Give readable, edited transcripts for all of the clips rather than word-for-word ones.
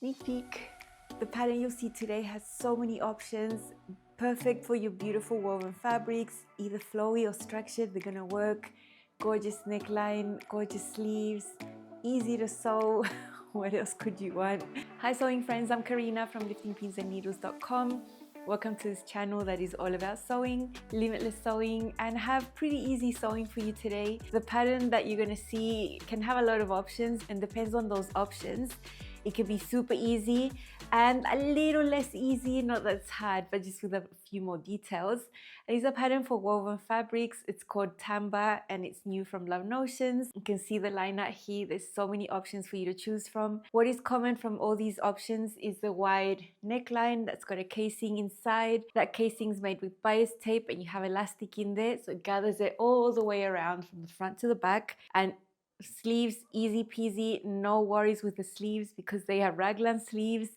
sneak peek. The pattern you'll see today has so many options, perfect for your beautiful woven fabrics, either flowy or structured, they're gonna work. Gorgeous neckline, gorgeous sleeves, easy to sew. What else could you want? Hi sewing friends, I'm Karina from liftingpinsandneedles.com. Welcome to this channel that is all about sewing, limitless sewing, and have pretty easy sewing for you today. The pattern that you're gonna see can have a lot of options and depends on those options. It can be super easy and a little less easy, not that it's hard, but just with a few more details. And it's a pattern for woven fabrics. It's called Timbre and it's new from Love Notions. You can see the line out here. There's so many options for you to choose from. What is common from all these options is the wide neckline that's got a casing inside. That casing is made with bias tape and you have elastic in there, so it gathers it all the way around from the front to the back. And sleeves, easy peasy, no worries with the sleeves because they are raglan sleeves,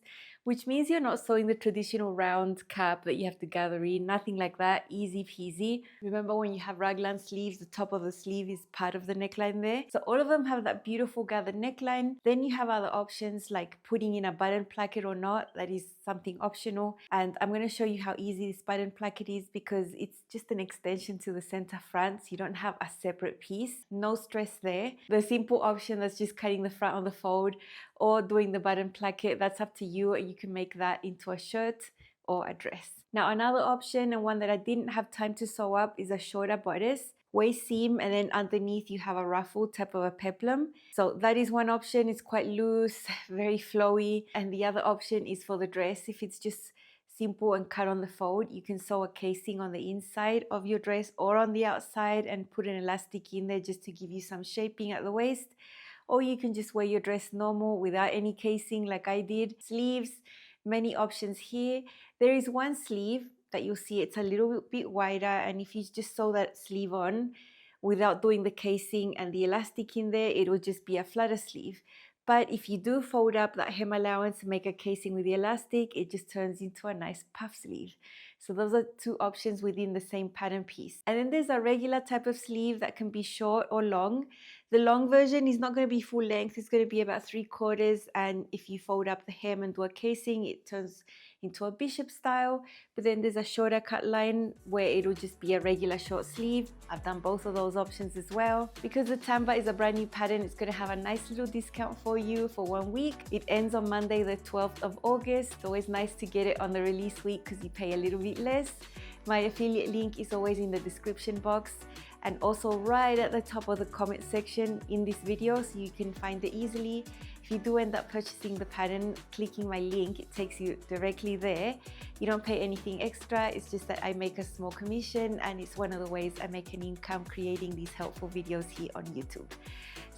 which means you're not sewing the traditional round cap that you have to gather in, nothing like that, easy peasy. Remember when you have raglan sleeves, the top of the sleeve is part of the neckline there. So all of them have that beautiful gathered neckline. Then you have other options like putting in a button placket or not, that is something optional. And I'm going to show you how easy this button placket is because it's just an extension to the center front. So you don't have a separate piece, no stress there. The simple option that's just cutting the front of the fold or doing the button placket, that's up to you. You can make that into a shirt or a dress. Now another option, and one that I didn't have time to sew up, is a shorter bodice, waist seam, and then underneath you have a ruffle type of a peplum. So that is one option. It's quite loose, very flowy. And the other option is for the dress. If it's just simple and cut on the fold, you can sew a casing on the inside of your dress or on the outside and put an elastic in there just to give you some shaping at the waist. Or you can just wear your dress normal without any casing like I did. Sleeves, many options here. There is one sleeve that you'll see, it's a little bit wider, and if you just sew that sleeve on without doing the casing and the elastic in there, it will just be a flutter sleeve. But if you do fold up that hem allowance and make a casing with the elastic, it just turns into a nice puff sleeve. So those are two options within the same pattern piece. And then there's a regular type of sleeve that can be short or long. The long version is not going to be full length, it's going to be about 3/4, and if you fold up the hem and do a casing, it turns into a bishop style. But then there's a shorter cut line where it'll just be a regular short sleeve. I've done both of those options as well. Because the Timbre is a brand new pattern, it's going to have a nice little discount for you for 1 week. It ends on Monday the 12th of August. It's always nice to get it on the release week because you pay a little bit less. My affiliate link is always in the description box and also right at the top of the comment section in this video, so you can find it easily. If you do end up purchasing the pattern, clicking my link, it takes you directly there. You don't pay anything extra, it's just that I make a small commission and it's one of the ways I make an income creating these helpful videos here on YouTube.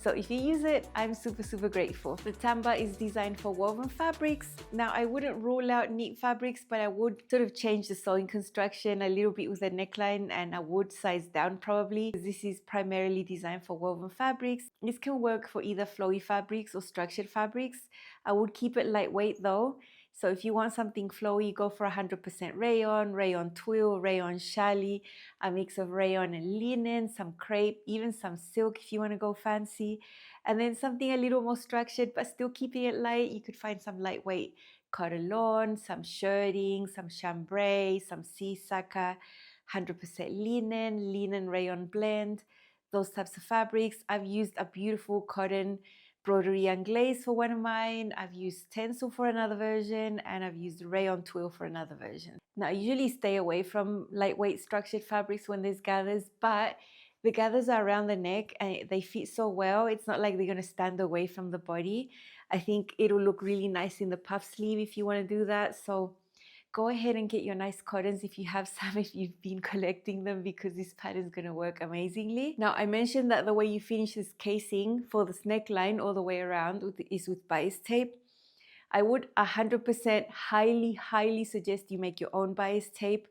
So if you use it, I'm super grateful. The Timbre is designed for woven fabrics. Now I wouldn't rule out knit fabrics, but I would sort of change the sewing construction a little bit with the neckline, and I would size down probably. This is primarily designed for woven fabrics. This can work for either flowy fabrics or structured fabrics. I would keep it lightweight though. So if you want something flowy, go for 100% rayon, rayon twill, rayon challis, a mix of rayon and linen, some crepe, even some silk if you want to go fancy. And then something a little more structured, but still keeping it light. You could find some lightweight cotton, some shirting, some chambray, some sisaka, 100% linen rayon blend, those types of fabrics. I've used a beautiful cotton broderie anglaise for one of mine. I've used tencel for another version, and I've used rayon twill for another version. Now I usually stay away from lightweight structured fabrics when there's gathers, but the gathers are around the neck and they fit so well. It's not like they're going to stand away from the body. I think it'll look really nice in the puff sleeve if you want to do that. So go ahead and get your nice cottons if you have some, if you've been collecting them, because this pattern is going to work amazingly. Now I mentioned that the way you finish this casing for this neckline all the way around is with bias tape. I would 100% highly suggest you make your own bias tape.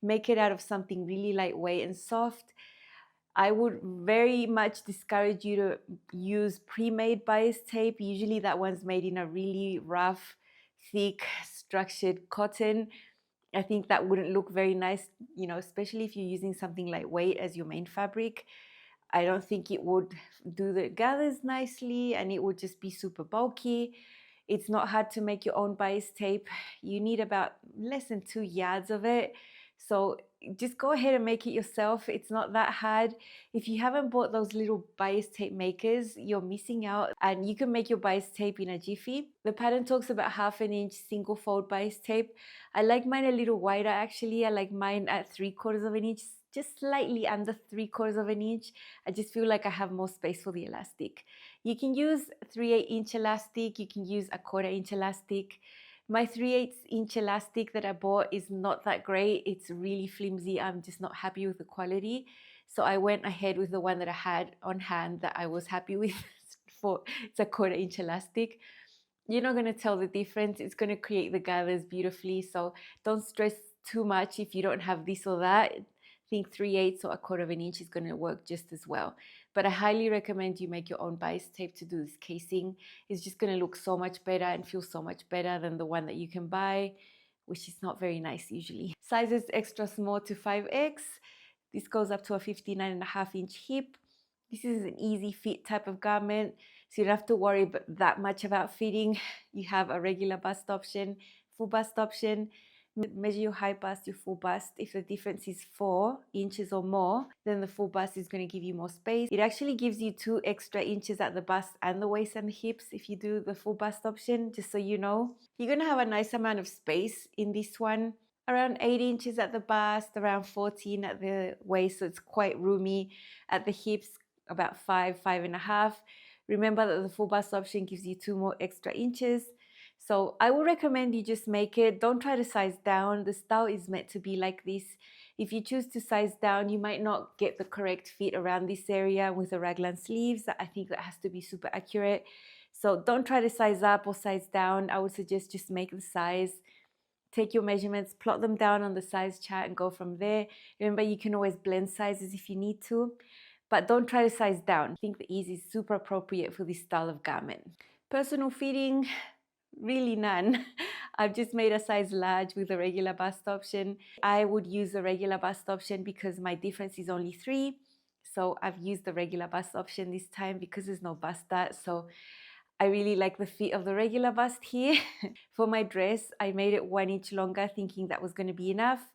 Make it out of something really lightweight and soft. I would very much discourage you to use pre-made bias tape. Usually that one's made in a really rough, thick, structured cotton. I think that wouldn't look very nice, you know, especially if you're using something lightweight as your main fabric. I don't think it would do the gathers nicely, and it would just be super bulky. It's not hard to make your own bias tape. You need about less than 2 yards of it. So just go ahead and make it yourself. It's not that hard. If you haven't bought those little bias tape makers, you're missing out, and you can make your bias tape in a jiffy. The pattern talks about 1/2 inch single fold bias tape. I like mine a little wider actually. I like mine at 3/4 of an inch, just slightly under 3/4 of an inch. I just feel like I have more space for the elastic. You can use 3/8 inch elastic, you can use a 1/4 inch elastic. My 3/8 inch elastic that I bought is not that great. It's really flimsy. I'm just not happy with the quality. So I went ahead with the one that I had on hand that I was happy with. It's a 1/4 inch elastic. You're not going to tell the difference. It's going to create the gathers beautifully. So don't stress too much if you don't have this or that. I think 3/8 or a 1/4 of an inch is going to work just as well. But I highly recommend you make your own bias tape to do this casing. It's just going to look so much better and feel so much better than the one that you can buy, which is not very nice usually. Sizes extra small to 5X. This goes up to a 59.5 inch hip. This is an easy fit type of garment, so you don't have to worry that much about fitting. You have a regular bust option, full bust option. Measure your high bust, your full bust. If the difference is 4 inches or more, then the full bust is going to give you more space. It actually gives you 2 extra inches at the bust and the waist and the hips if you do the full bust option, just so you know. You're going to have a nice amount of space in this one. Around 8 inches at the bust, around 14 at the waist, so it's quite roomy. At the hips, about 5.5. Remember that the full bust option gives you 2 more extra inches. So I would recommend you just make it. Don't try to size down. The style is meant to be like this. If you choose to size down, you might not get the correct fit around this area with the raglan sleeves. I think that has to be super accurate. So don't try to size up or size down. I would suggest just make the size. Take your measurements, plot them down on the size chart and go from there. Remember, you can always blend sizes if you need to, but don't try to size down. I think the ease is super appropriate for this style of garment. Personal fitting, really none. I've just made a size large with a regular bust option. I would use a regular bust option because my difference is only 3. So I've used the regular bust option this time because there's no bust dart. So I really like the fit of the regular bust here. For my dress, I made it 1 inch longer thinking that was going to be enough.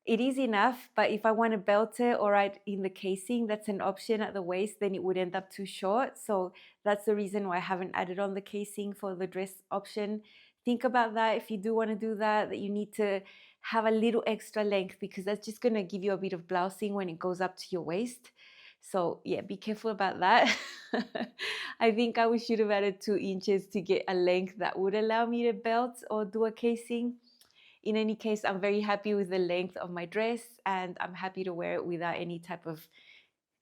It is enough, but if I want to belt it or right in the casing, that's an option at the waist, then it would end up too short. So that's the reason why I haven't added on the casing for the dress option. Think about that if you do want to do that, that you need to have a little extra length because that's just going to give you a bit of blousing when it goes up to your waist. So yeah, be careful about that. I think I should have added 2 inches to get a length that would allow me to belt or do a casing. In any case, I'm very happy with the length of my dress and I'm happy to wear it without any type of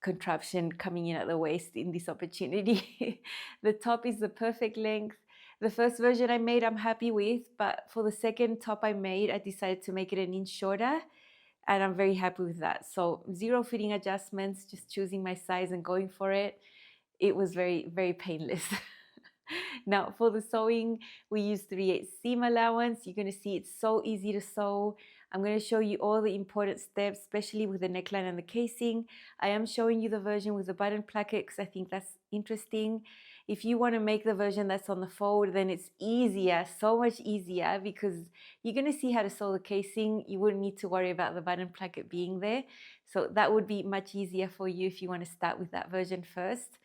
contraption coming in at the waist in this opportunity. The top is the perfect length. The first version I made, I'm happy with, but for the second top I made, I decided to make it an inch shorter and I'm very happy with that. So 0 fitting adjustments, just choosing my size and going for it. It was very, very painless. Now for the sewing, we use 3/8 seam allowance. You're going to see it's so easy to sew. I'm going to show you all the important steps, especially with the neckline and the casing. I am showing you the version with the button placket because I think that's interesting. If you want to make the version that's on the fold, then it's easier, so much easier, because you're going to see how to sew the casing. You wouldn't need to worry about the button placket being there. So that would be much easier for you if you want to start with that version first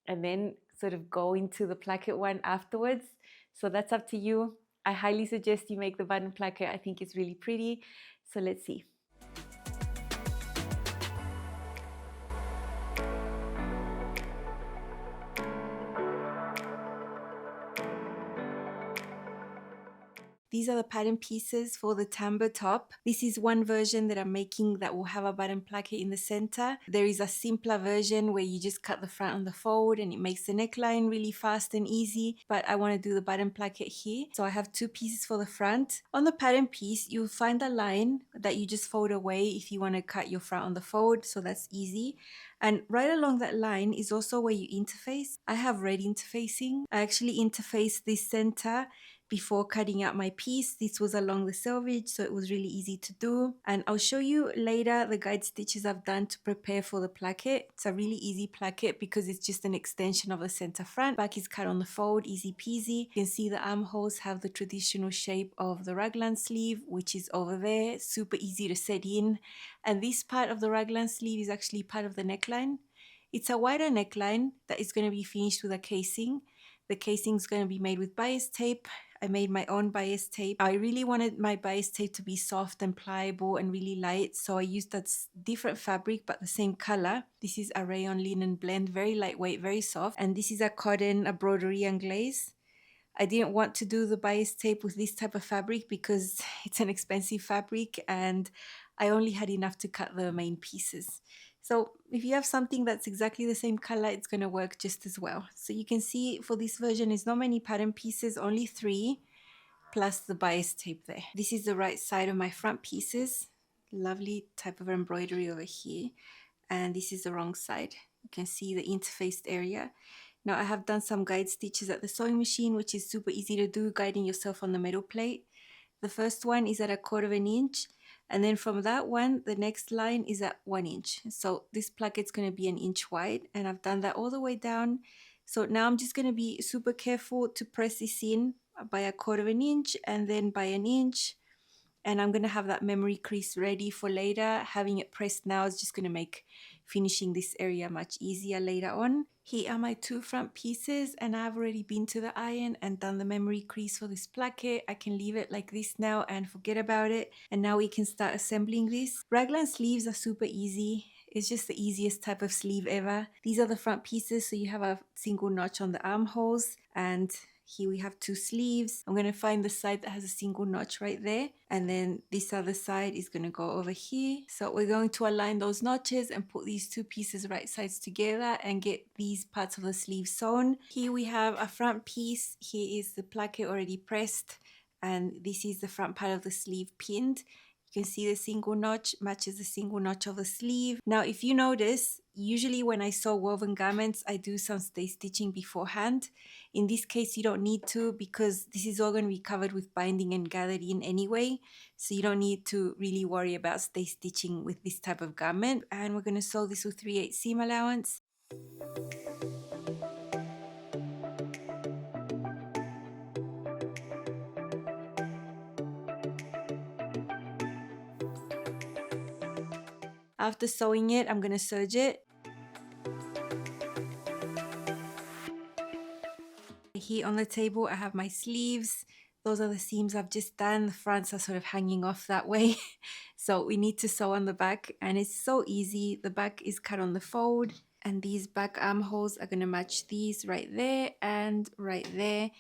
and then sort of go into the placket one afterwards. So that's up to you. I highly suggest you make the button placket. I think it's really pretty. So let's see. These are the pattern pieces for the Timbre top. This is one version that I'm making that will have a button placket in the center. There is a simpler version where you just cut the front on the fold and it makes the neckline really fast and easy. But I want to do the button placket here. So I have 2 pieces for the front. On the pattern piece, you'll find a line that you just fold away if you want to cut your front on the fold. So that's easy. And right along that line is also where you interface. I have red interfacing. I actually interface this center before cutting out my piece. This was along the selvage, so it was really easy to do. And I'll show you later the guide stitches I've done to prepare for the placket. It's a really easy placket because it's just an extension of the center front. Back is cut on the fold, easy peasy. You can see the armholes have the traditional shape of the raglan sleeve, which is over there, super easy to set in. And this part of the raglan sleeve is actually part of the neckline. It's a wider neckline that is going to be finished with a casing. The casing is going to be made with bias tape. I made my own bias tape. I really wanted my bias tape to be soft and pliable and really light, so I used that different fabric but the same color. This is a rayon linen blend, very lightweight, very soft. And this is a cotton, a broderie anglaise. I didn't want to do the bias tape with this type of fabric because it's an expensive fabric and I only had enough to cut the main pieces. So if you have something that's exactly the same color, it's going to work just as well. So you can see for this version, it's not many pattern pieces, only 3, plus the bias tape there. This is the right side of my front pieces. Lovely type of embroidery over here. And this is the wrong side. You can see the interfaced area. Now I have done some guide stitches at the sewing machine, which is super easy to do, guiding yourself on the metal plate. The first one is at 1/4 inch, and then from that one, the next line is at 1 inch. So this placket's going to be 1 inch wide, and I've done that all the way down. So now I'm just going to be super careful to press this in by 1/4 inch and then by 1 inch. And I'm going to have that memory crease ready for later. Having it pressed now is just going to make finishing this area much easier later on. Here are my 2 front pieces, and I've already been to the iron and done the memory crease for this placket. I can leave it like this now and forget about it. And now we can start assembling this. Raglan sleeves are super easy. It's just the easiest type of sleeve ever. These are the front pieces, so you have a single notch on the armholes, and here we have 2 sleeves. I'm going to find the side that has a single notch right there. And then this other side is going to go over here. So we're going to align those notches and put these 2 pieces right sides together and get these parts of the sleeve sewn. Here we have a front piece. Here is the placket already pressed. And this is the front part of the sleeve pinned. You can see the single notch matches the single notch of the sleeve. Now, if you notice, usually when I sew woven garments, I do some stay stitching beforehand. In this case, you don't need to because this is all going to be covered with binding and gathered in anyway. So you don't need to really worry about stay stitching with this type of garment. And we're going to sew this with 3/8 seam allowance. After sewing it, I'm going to serge it. Here on the table, I have my sleeves. Those are the seams I've just done. The fronts are sort of hanging off that way. So we need to sew on the back, and it's so easy. The back is cut on the fold, and these back armholes are going to match these right there and right there.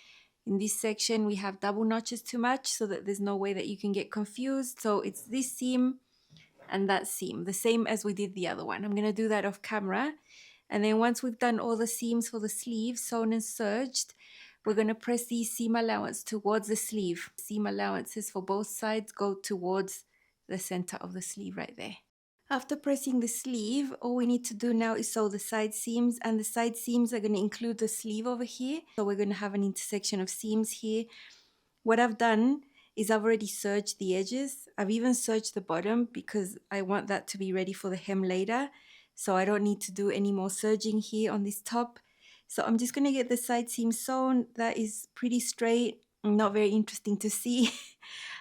In this section, we have double notches to match so that there's no way that you can get confused. So it's this seam and that seam, the same as we did the other one. I'm going to do that off camera. And then once we've done all the seams for the sleeve, sewn and serged, we're going to press these seam allowance towards the sleeve. Seam allowances for both sides go towards the center of the sleeve right there. After pressing the sleeve, all we need to do now is sew the side seams, and the side seams are going to include the sleeve over here. So we're going to have an intersection of seams here. What I've done is I've already serged the edges. I've even serged the bottom because I want that to be ready for the hem later. So I don't need to do any more serging here on this top. So I'm just going to get the side seam sewn. That is pretty straight, not very interesting to see.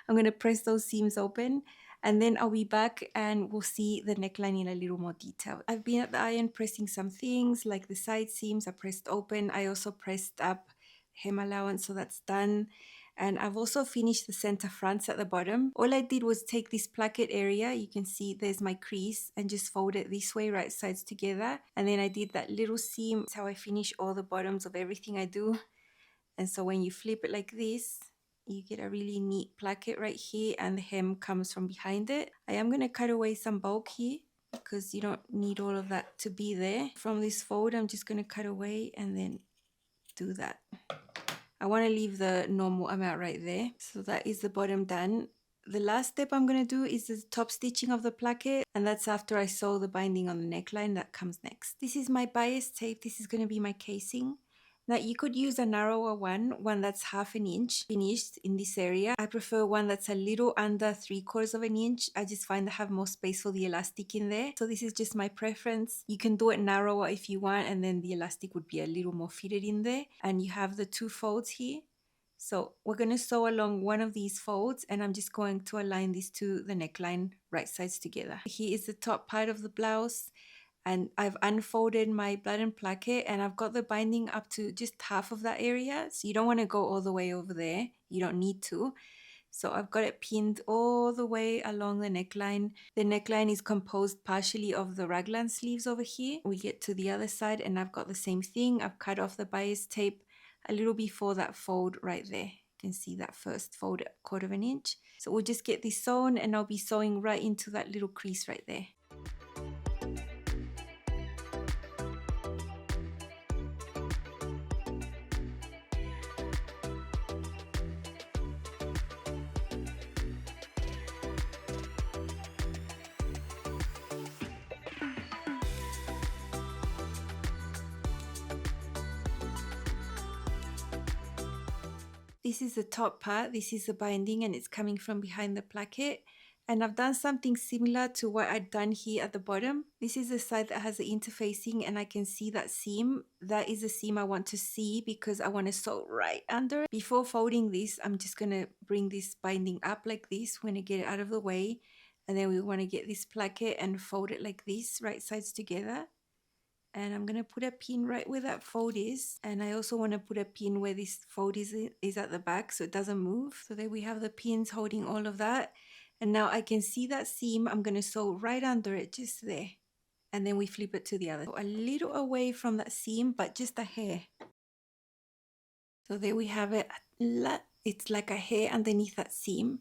I'm going to press those seams open, and then I'll be back and we'll see the neckline in a little more detail. I've been at the iron pressing some things like the side seams are pressed open. I also pressed up hem allowance, so that's done. And I've also finished the center fronts at the bottom. All I did was take this placket area, you can see there's my crease, and just fold it this way, right sides together. And then I did that little seam. That's how I finish all the bottoms of everything I do. And so when you flip it like this, you get a really neat placket right here, and the hem comes from behind it. I am going to cut away some bulk here because you don't need all of that to be there. From this fold, I'm just going to cut away and then do that. I want to leave the normal amount right there. So that is the bottom done. The last step I'm going to do is the top stitching of the placket, and that's after I sew the binding on the neckline. That comes next. This is my bias tape. This is going to be my casing. Now you could use a narrower one that's half an inch finished in this area. I prefer one that's a little under 3/4 of an inch. I just find I have more space for the elastic in there. So this is just my preference. You can do it narrower if you want, and then the elastic would be a little more fitted in there. And you have the 2 folds here. So we're going to sew along one of these folds, and I'm just going to align these to the neckline right sides together. Here is the top part of the blouse, and I've unfolded my blood and placket, and I've got the binding up to just half of that area. So you don't want to go all the way over there. You don't need to. So I've got it pinned all the way along the neckline. The neckline is composed partially of the raglan sleeves over here. We get to the other side, and I've got the same thing. I've cut off the bias tape a little before that fold right there. You can see that first fold at 1/4 of an inch. So we'll just get this sewn, and I'll be sewing right into that little crease right there. This is the top part, this is the binding, and it's coming from behind the placket. And I've done something similar to what I'd done here at the bottom. This is the side that has the interfacing, and I can see that seam. That is the seam I want to see because I want to sew right under it. Before folding this, I'm just going to bring this binding up like this when I get it out of the way. And then we want to get this placket and fold it like this, right sides together. And I'm going to put a pin right where that fold is. And I also want to put a pin where this fold is at the back so it doesn't move. So there we have the pins holding all of that. And now I can see that seam. I'm going to sew right under it, just there. And then we flip it to the other. So a little away from that seam, but just a hair. So there we have it. It's like a hair underneath that seam.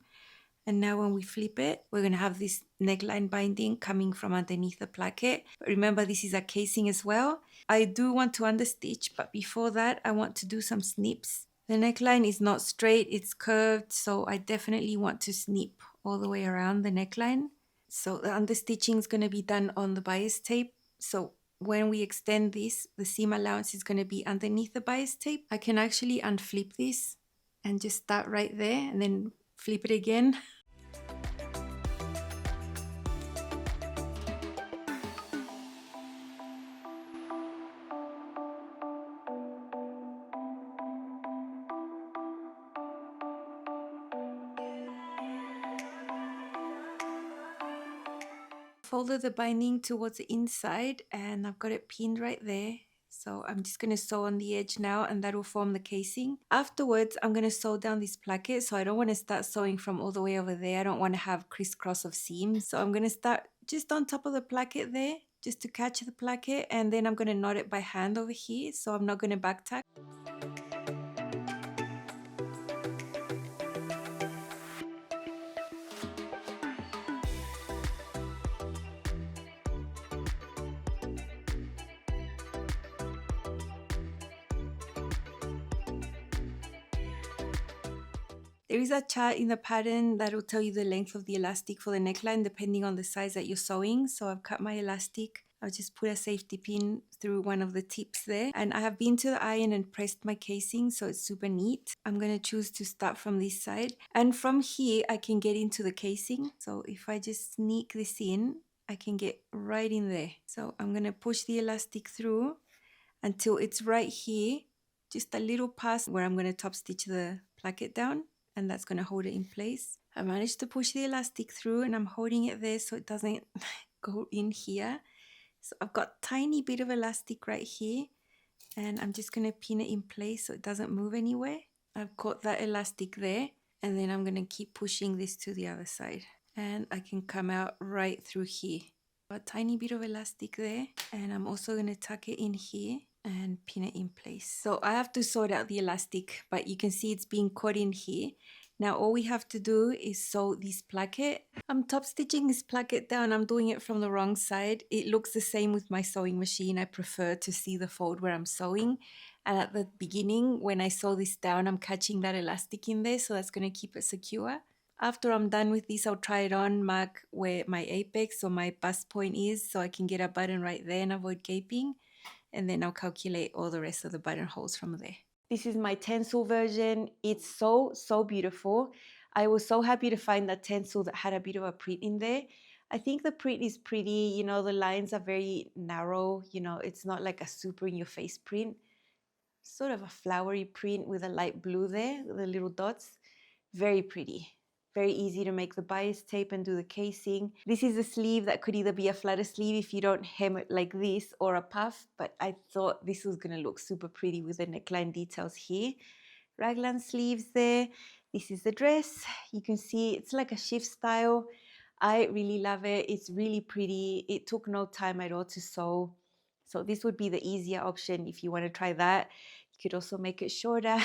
And now when we flip it, we're going to have this neckline binding coming from underneath the placket. But remember, this is a casing as well. I do want to understitch, but before that, I want to do some snips. The neckline is not straight, it's curved, so I definitely want to snip all the way around the neckline. So the understitching is going to be done on the bias tape. So when we extend this, the seam allowance is going to be underneath the bias tape. I can actually unflip this and just start right there and then flip it again. Folded the binding towards the inside, and I've got it pinned right there. So I'm just going to sew on the edge now, and that will form the casing. Afterwards, I'm going to sew down this placket. So I don't want to start sewing from all the way over there. I don't want to have crisscross of seams. So I'm going to start just on top of the placket there, just to catch the placket. And then I'm going to knot it by hand over here. So I'm not going to back tack. There is a chart in the pattern that will tell you the length of the elastic for the neckline depending on the size that you're sewing. So I've cut my elastic. I'll just put a safety pin through one of the tips there. And I have been to the iron and pressed my casing, so it's super neat. I'm going to choose to start from this side. And from here, I can get into the casing. So if I just sneak this in, I can get right in there. So I'm going to push the elastic through until it's right here. Just a little past where I'm going to top stitch the placket down. And that's going to hold it in place. I managed to push the elastic through, and I'm holding it there so it doesn't go in here. So I've got a tiny bit of elastic right here, and I'm just going to pin it in place so it doesn't move anywhere. I've caught that elastic there, and then I'm going to keep pushing this to the other side. And I can come out right through here. A tiny bit of elastic there, and I'm also going to tuck it in here and pin it in place. So I have to sort out the elastic, but you can see it's being caught in here. Now all we have to do is sew this placket. I'm top stitching this placket down. I'm doing it from the wrong side. It looks the same with my sewing machine. I prefer to see the fold where I'm sewing. And at the beginning, when I sew this down, I'm catching that elastic in there, so that's going to keep it secure. After I'm done with this, I'll try it on, mark where my apex or my bust point is so I can get a button right there and avoid gaping. and then I'll calculate all the rest of the buttonholes from there. This is my tencel version. It's so beautiful. I was so happy to find that tencel that had a bit of a print in there. I think the print is pretty, you know, the lines are very narrow, you know, it's not like a super in your face print. Sort of a flowery print with a light blue there, with the little dots. Very pretty. Very easy to make the bias tape and do the casing. This is a sleeve that could either be a flatter sleeve if you don't hem it like this, or a puff, but I thought this was gonna look super pretty with the neckline details here. Raglan sleeves there. This is the dress. You can see it's like a shift style. I really love it. It's really pretty. It took no time at all to sew. So this would be the easier option if you want to try that. You could also make it shorter.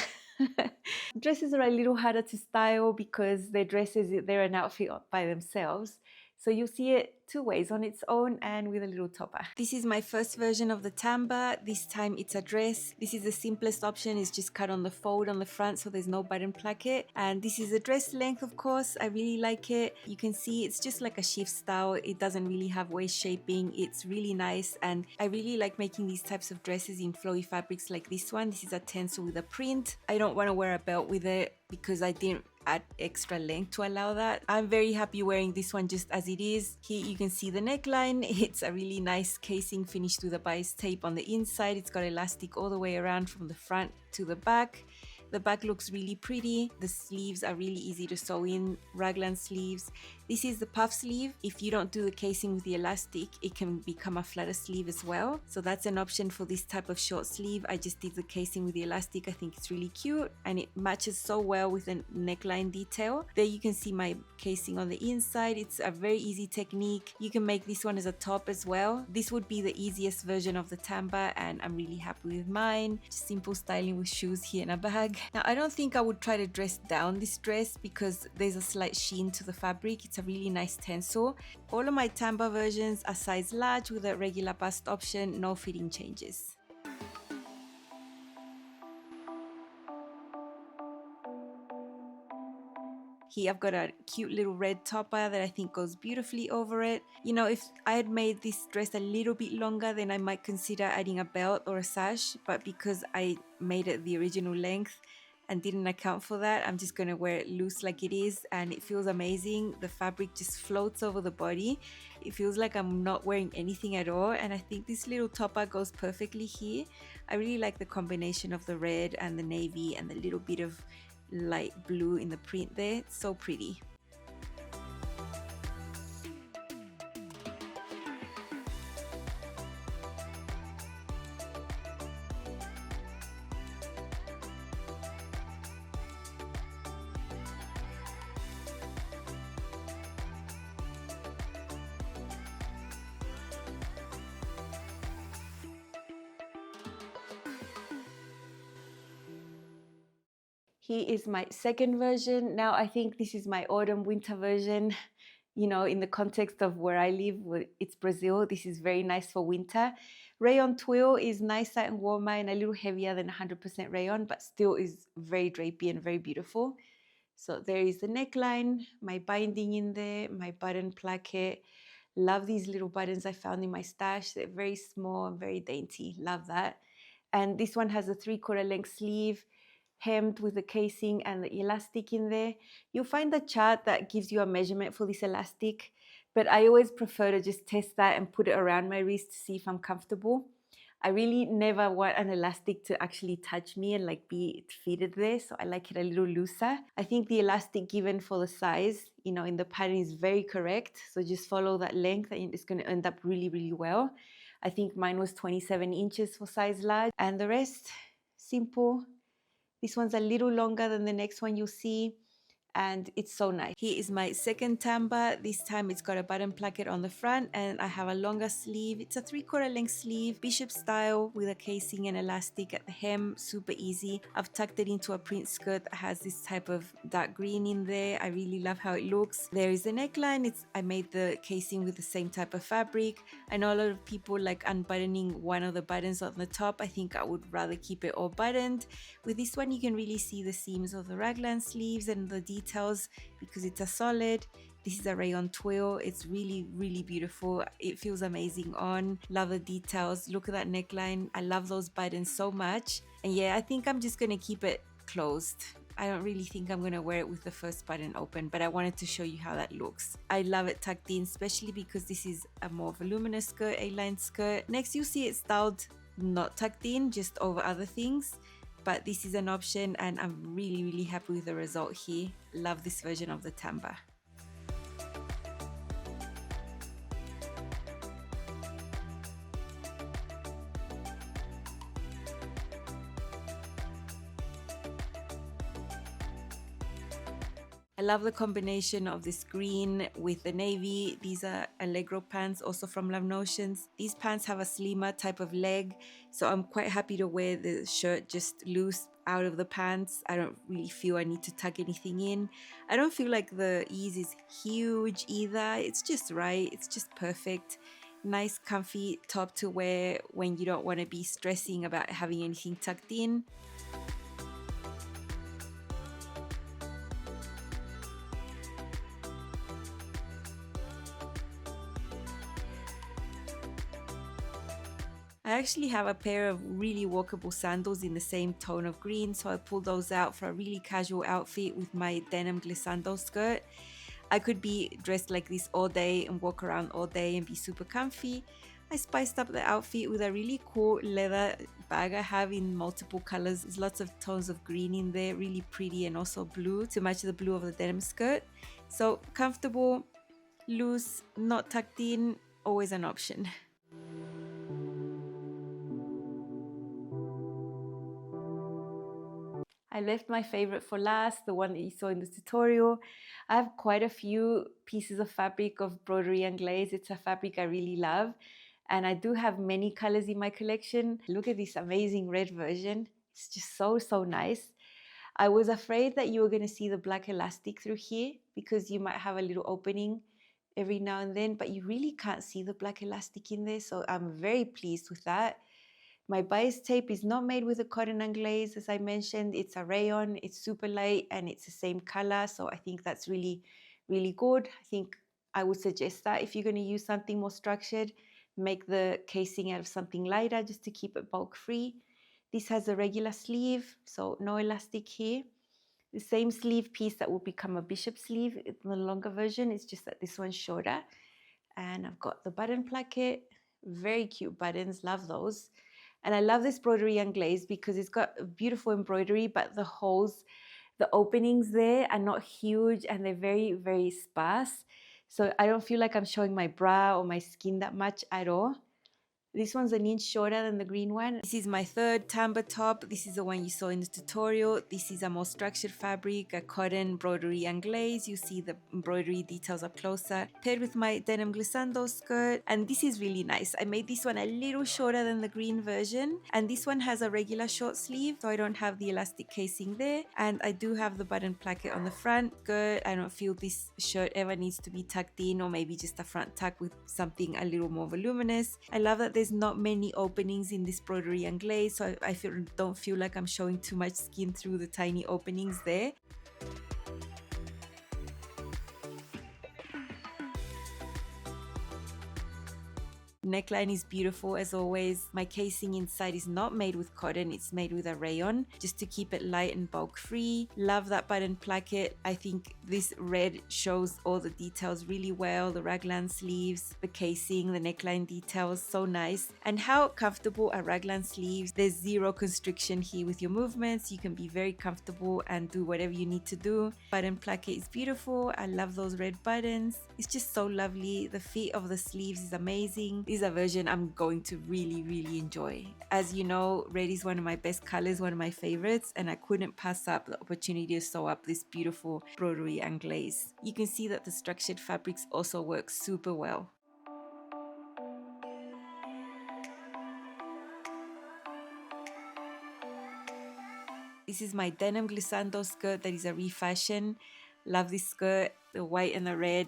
Dresses are a little harder to style because they're an outfit by themselves. So you'll see it two ways, on its own and with a little topper. This is my first version of the Timbre. This time it's a dress. This is the simplest option. It's just cut on the fold on the front, so there's no button placket. And this is a dress length, of course. I really like it. You can see it's just like a shift style. It doesn't really have waist shaping. It's really nice, and I really like making these types of dresses in flowy fabrics like this one. This is a tencel with a print. I don't want to wear a belt with it because I didn't add extra length to allow that. I'm very happy wearing this one just as it is. Here you can see the neckline. It's a really nice casing finished with a bias tape on the inside. It's got elastic all the way around from the front to the back. The back looks really pretty. The sleeves are really easy to sew in, raglan sleeves. This is the puff sleeve. If you don't do the casing with the elastic, it can become a flatter sleeve as well. So that's an option for this type of short sleeve. I just did the casing with the elastic. I think it's really cute and it matches so well with the neckline detail. There you can see my casing on the inside. It's a very easy technique. You can make this one as a top as well. This would be the easiest version of the Timbre and I'm really happy with mine. Just simple styling with shoes here and a bag. Now I don't think I would try to dress down this dress because there's a slight sheen to the fabric. It's a really nice tencel. All of my Timbre versions are size large with a regular bust option, no fitting changes. Here I've got a cute little red topper that I think goes beautifully over it. You know, if I had made this dress a little bit longer, then I might consider adding a belt or a sash, but because I made it the original length and didn't account for that, I'm just going to wear it loose like it is, and it feels amazing. The fabric just floats over the body. It feels like I'm not wearing anything at all, and I think this little topper goes perfectly here. I really like the combination of the red and the navy and the little bit of light blue in the print there. It's so pretty. Here is my second version. Now I think this is my autumn winter version. You know, in the context of where I live, it's Brazil. This is very nice for winter. Rayon twill is nicer and warmer and a little heavier than 100% rayon, but still is very drapey and very beautiful. So there is the neckline, my binding in there, my button placket. Love these little buttons I found in my stash. They're very small and very dainty. Love that. And this one has a 3/4 length sleeve, hemmed with the casing and the elastic in there. You'll find the chart that gives you a measurement for this elastic, but I always prefer to just test that and put it around my wrist to see if I'm comfortable. I really never want an elastic to actually touch me and like be fitted there, so I like it a little looser. I think the elastic given for the size, you know, in the pattern is very correct, so just follow that length and it's going to end up really, really well. I think mine was 27 inches for size large, and the rest, simple. This one's a little longer than the next one you'll see, and it's so nice. Here is my second Timbre. This time it's got a button placket on the front and I have a longer sleeve. It's a 3/4 length sleeve, bishop style with a casing and elastic at the hem, super easy. I've tucked it into a print skirt that has this type of dark green in there. I really love how it looks. There is the neckline. I made the casing with the same type of fabric. I know a lot of people like unbuttoning one of the buttons on the top. I think I would rather keep it all buttoned. With this one you can really see the seams of the raglan sleeves and the detail details because it's a solid. This is a Rayon twill. It's really beautiful. It feels amazing on. Love the details. Look at that neckline. I love those buttons so much. And yeah, I think I'm just gonna keep it closed. I don't really think I'm gonna wear it with the first button open, but I wanted to show you how that looks. I love it tucked in, especially because this is a more voluminous skirt, A-line skirt. Next, you'll see it styled not tucked in, just over other things. But this is an option and I'm really happy with the result here. Love this version of the Timbre. I love the combination of this green with the navy. These are Allegro pants, also from Love Notions. These pants have a slimmer type of leg, so I'm quite happy to wear the shirt just loose out of the pants. I don't really feel I need to tuck anything in. I don't feel like the ease is huge either. It's just right. It's just perfect. Nice comfy top to wear when you don't want to be stressing about having anything tucked in. I actually have a pair of really walkable sandals in the same tone of green, so I pulled those out for a really casual outfit with my denim glissando skirt. I could be dressed like this all day and walk around all day and be super comfy. I spiced up the outfit with a really cool leather bag I have in multiple colors. There's lots of tones of green in there, really pretty, and also blue to match the blue of the denim skirt. So comfortable, loose, not tucked in, always an option. I left my favorite for last, the one that you saw in the tutorial. I have quite a few pieces of fabric of broderie anglaise. It's a fabric I really love. And I do have many colors in my collection. Look at this amazing red version. It's just so nice. I was afraid that you were going to see the black elastic through here because you might have a little opening every now and then, but you really can't see the black elastic in there. So I'm very pleased with that. My bias tape is not made with a cotton anglaise, as I mentioned. It's a rayon, it's super light, and it's the same color. So I think that's really good. I think I would suggest that if you're going to use something more structured, make the casing out of something lighter just to keep it bulk free. This has a regular sleeve, so no elastic here. The same sleeve piece that will become a bishop sleeve in the longer version. It's just that this one's shorter. And I've got the button placket, very cute buttons, love those. And I love this broderie anglaise because it's got a beautiful embroidery, but the holes, the openings there are not huge and they're very sparse. So I don't feel like I'm showing my bra or my skin that much at all. This one's an inch shorter than the green one. This is my third Timbre top. This is the one you saw in the tutorial. This is a more structured fabric, a cotton broderie anglaise. You see the embroidery details up closer. Paired with my denim glissando skirt. And this is really nice. I made this one a little shorter than the green version. And this one has a regular short sleeve, so I don't have the elastic casing there. And I do have the button placket on the front. Good. I don't feel this shirt ever needs to be tucked in, or maybe just a front tuck with something a little more voluminous. I love that there's not many openings in this broderie anglaise, so I don't feel like I'm showing too much skin through the tiny openings there. Neckline is beautiful as always. My casing inside is not made with cotton, it's made with a rayon just to keep it light and bulk free. Love that button placket. I think this red shows all the details really well. The raglan sleeves, the casing, the neckline details, so nice. And how comfortable are raglan sleeves. There's zero constriction here with your movements. You can be very comfortable and do whatever you need to do. Button placket is beautiful. I love those red buttons. It's just so lovely. The fit of the sleeves is amazing. This is a version I'm going to really enjoy. As you know, red is one of my best colors, one of my favorites, and I couldn't pass up the opportunity to sew up this beautiful broderie anglaise. You can see that the structured fabrics also work super well. This is my denim glissando skirt that is a refashion. Love this skirt, the white and the red.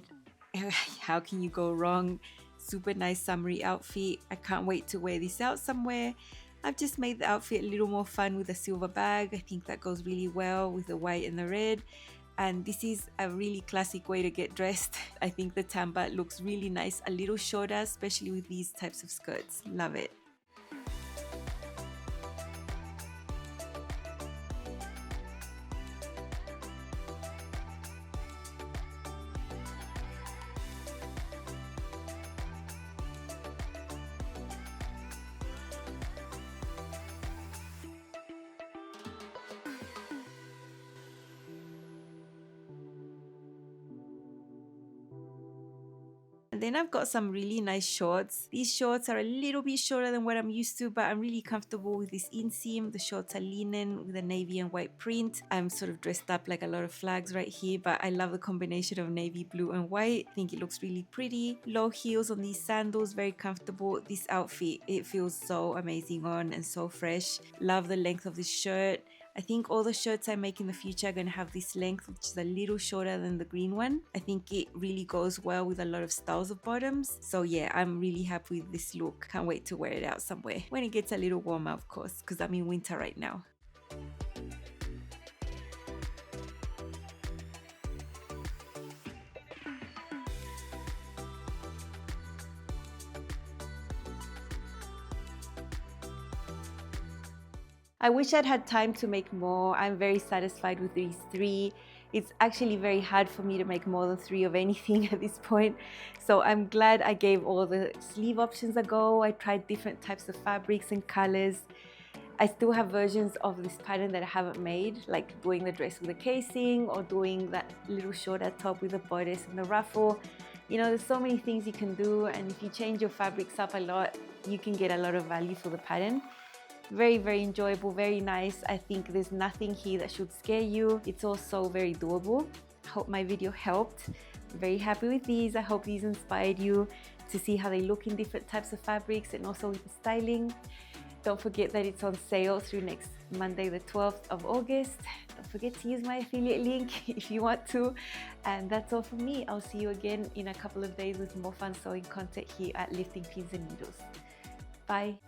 How can you go wrong? Super nice summery outfit. I can't wait to wear this out somewhere. I've just made the outfit a little more fun with a silver bag. I think that goes really well with the white and the red. and this is a really classic way to get dressed. I think the Timbre looks really nice, a little shorter, especially with these types of skirts. Love it. And then I've got some really nice shorts. These shorts are a little bit shorter than what I'm used to, but I'm really comfortable with this inseam. The shorts are linen with a navy and white print. I'm sort of dressed up like a lot of flags right here, but I love the combination of navy, blue and white. I think it looks really pretty. Low heels on these sandals, very comfortable. This outfit, it feels so amazing on and so fresh. Love the length of this shirt. I think all the shirts I make in the future are going to have this length, which is a little shorter than the green one. I think it really goes well with a lot of styles of bottoms. So yeah, I'm really happy with this look. Can't wait to wear it out somewhere. When it gets a little warmer, of course, because I'm in winter right now. I wish I'd had time to make more. I'm very satisfied with these 3. It's actually very hard for me to make more than 3 of anything at this point. So I'm glad I gave all the sleeve options a go. I tried different types of fabrics and colors. I still have versions of this pattern that I haven't made, like doing the dress with a casing or doing that little shorter top with a bodice and the ruffle. You know, there's so many things you can do, and if you change your fabrics up a lot, you can get a lot of value for the pattern. Very, very enjoyable, very nice. I think there's nothing here that should scare you. It's also very doable. I hope my video helped. I'm very happy with these. I hope these inspired you to see how they look in different types of fabrics and also with the styling. Don't forget that it's on sale through next Monday, the 12th of August. Don't forget to use my affiliate link if you want to. And that's all from me. I'll see you again in a couple of days with more fun sewing content here at Lifting Pins and Needles. Bye.